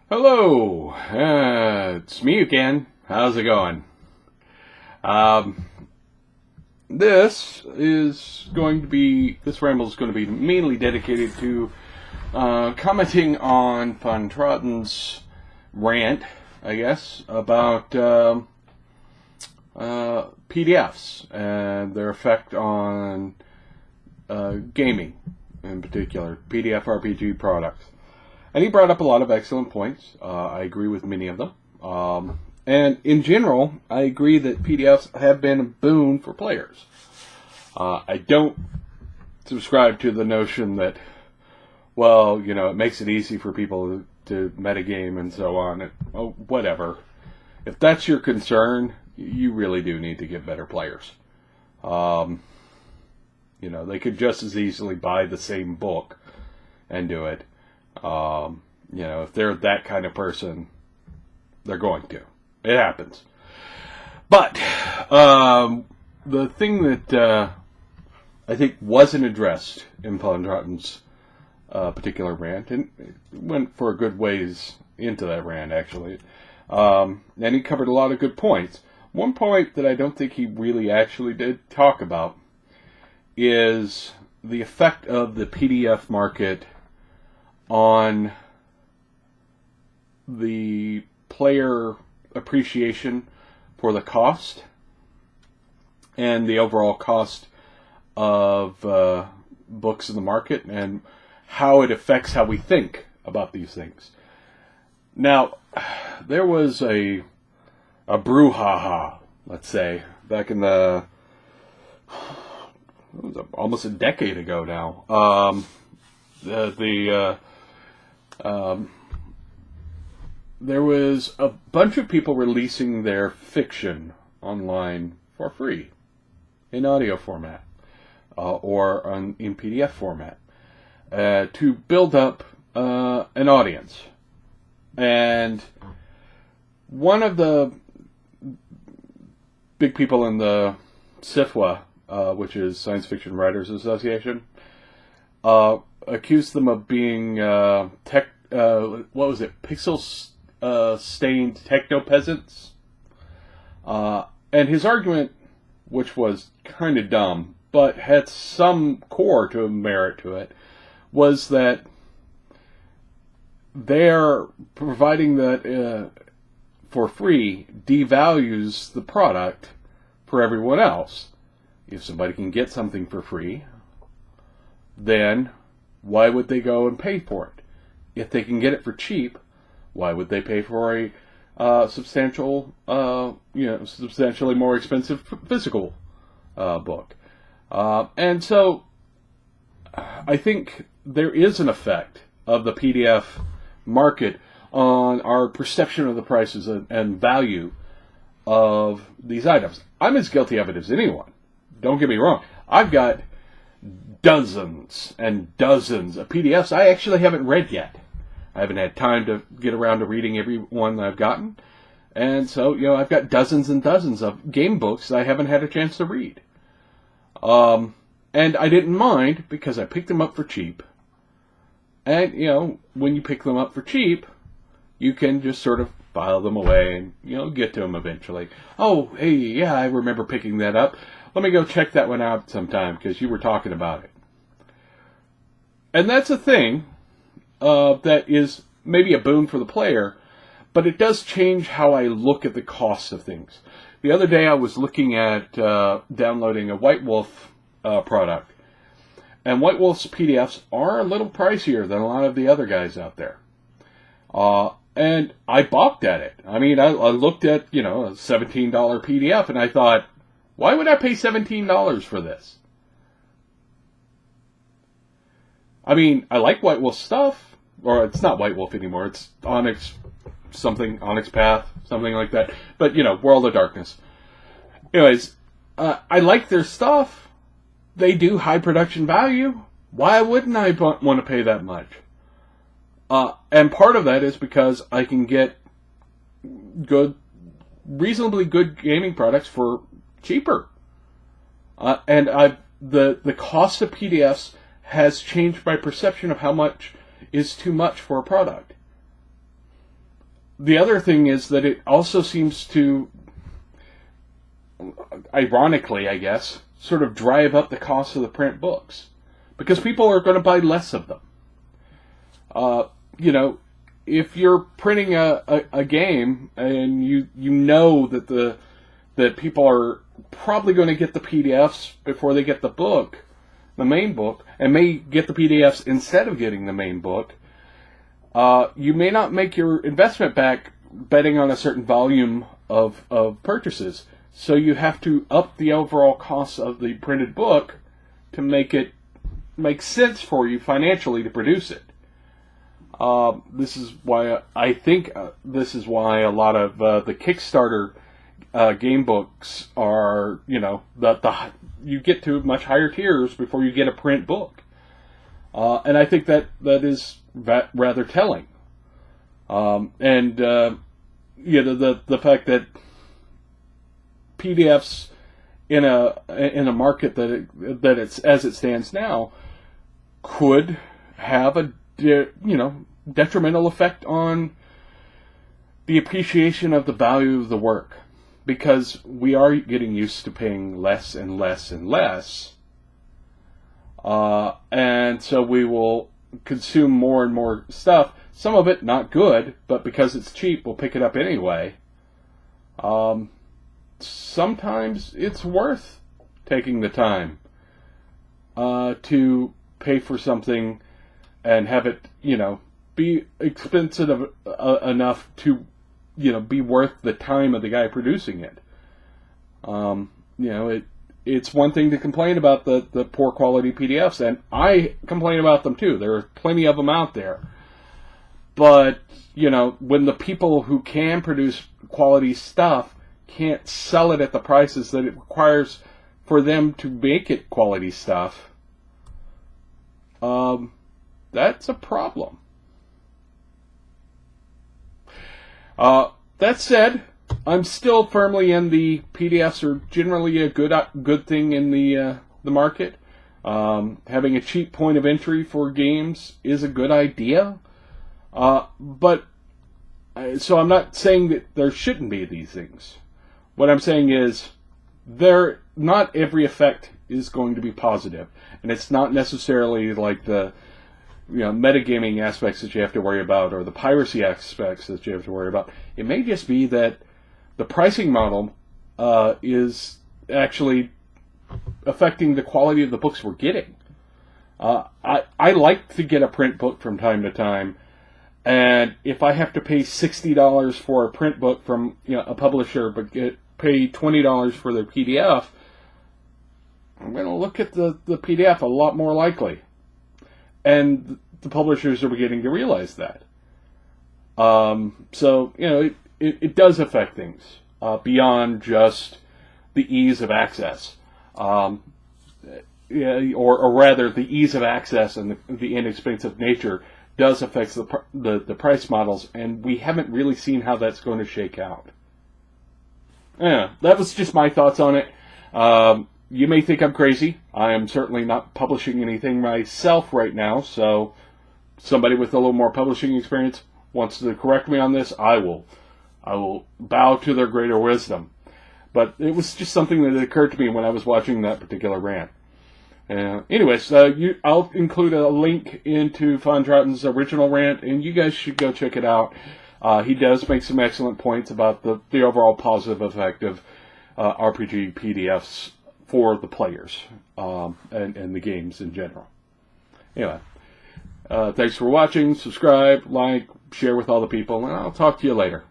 Hello, it's me again. How's it going? This ramble is going to be mainly dedicated to commenting on FawnTrodden's rant, I guess, about PDFs and their effect on gaming, in particular, PDF RPG products. And he brought up a lot of excellent points. I agree with many of them. And in general, I agree that PDFs have been a boon for players. I don't subscribe to the notion that, it makes it easy for people to metagame and so on. Whatever. If that's your concern, you really do need to get better players. They could just as easily buy the same book and do it. If they're that kind of person, they're going to. It happens. But the thing that I think wasn't addressed in FawnTrodden's particular rant, and it went for a good ways into that rant, actually, and he covered a lot of good points. One point that I don't think he really actually did talk about is the effect of the PDF market on the player appreciation for the cost and the overall cost of books in the market and how it affects how we think about these things. Now, there was a brouhaha, let's say, back in almost a decade ago now. There was a bunch of people releasing their fiction online for free in audio format or in PDF format to build up an audience. And one of the big people in the SFWA, which is Science Fiction Writers Association, accused them of being pixel-stained techno-peasants. And his argument, which was kind of dumb, but had some core to merit to it, was that they're providing that for free devalues the product for everyone else. If somebody can get something for free, then why would they go and pay for it? If they can get it for cheap, why would they pay for a substantially more expensive physical book? And so I think there is an effect of the PDF market on our perception of the prices and value of these items. I'm as guilty of it as anyone. Don't get me wrong. I've got dozens and dozens of PDFs I actually haven't read yet. I haven't had time to get around to reading every one that I've gotten. And so, I've got dozens and dozens of game books that I haven't had a chance to read. And I didn't mind because I picked them up for cheap. And, when you pick them up for cheap, you can just sort of file them away and, get to them eventually. Oh, hey, yeah, I remember picking that up. Let me go check that one out sometime because you were talking about it. And that's a thing that is maybe a boon for the player, but it does change how I look at the cost of things. The other day I was looking at downloading a White Wolf product. And White Wolf's PDFs are a little pricier than a lot of the other guys out there. And I balked at it. I mean, I looked at, a $17 PDF and I thought, why would I pay $17 for this? I mean, I like White Wolf stuff, or it's not White Wolf anymore, it's Onyx Path, something like that. But, World of Darkness. Anyways, I like their stuff. They do high production value. Why wouldn't I want to pay that much? And part of that is because I can get reasonably good gaming products for cheaper. And the cost of PDFs has changed my perception of how much is too much for a product. the other thing is that it also seems to, ironically, I guess, sort of drive up the cost of the print books. Because people are going to buy less of them. If you're printing a game and you know that people are probably going to get the PDFs before they get the book, the main book, and may get the PDFs instead of getting the main book, you may not make your investment back betting on a certain volume of purchases. So you have to up the overall cost of the printed book to make it make sense for you financially to produce it. This is why I think this is why a lot of the Kickstarter game books are, you get to much higher tiers before you get a print book. And I think that is rather telling. The fact that PDFs in a market that it's as it stands now could have a detrimental effect on the appreciation of the value of the work, because we are getting used to paying less and less and less, and so we will consume more and more stuff. Some of it not good, but because it's cheap, we'll pick it up anyway. Sometimes it's worth taking the time to pay for something and have it, be expensive enough to, be worth the time of the guy producing it. It's one thing to complain about the poor quality PDFs, and I complain about them too. There are plenty of them out there. But, when the people who can produce quality stuff can't sell it at the prices that it requires for them to make it quality stuff, that's a problem. That said, I'm still firmly in the PDFs are generally a good thing in the market. Having a cheap point of entry for games is a good idea. So I'm not saying that there shouldn't be these things. What I'm saying is not every effect is going to be positive, and it's not necessarily like the metagaming aspects that you have to worry about, or the piracy aspects that you have to worry about. It may just be that the pricing model is actually affecting the quality of the books we're getting. I like to get a print book from time to time, and if I have to pay $60 for a print book from a publisher, but pay $20 for their PDF, I'm going to look at the PDF a lot more likely. And the publishers are beginning to realize that. It does affect things beyond just the ease of access. Or rather, the ease of access and the inexpensive nature does affect the price models, and we haven't really seen how that's going to shake out. Yeah, that was just my thoughts on it. You may think I'm crazy. I am certainly not publishing anything myself right now, so somebody with a little more publishing experience wants to correct me on this, I will bow to their greater wisdom. But it was just something that occurred to me when I was watching that particular rant. Anyways, I'll include a link into FawnTrodden's original rant, and you guys should go check it out. He does make some excellent points about the overall positive effect of RPG PDFs for the players and the games in general. Anyway, thanks for watching. Subscribe, like, share with all the people, and I'll talk to you later.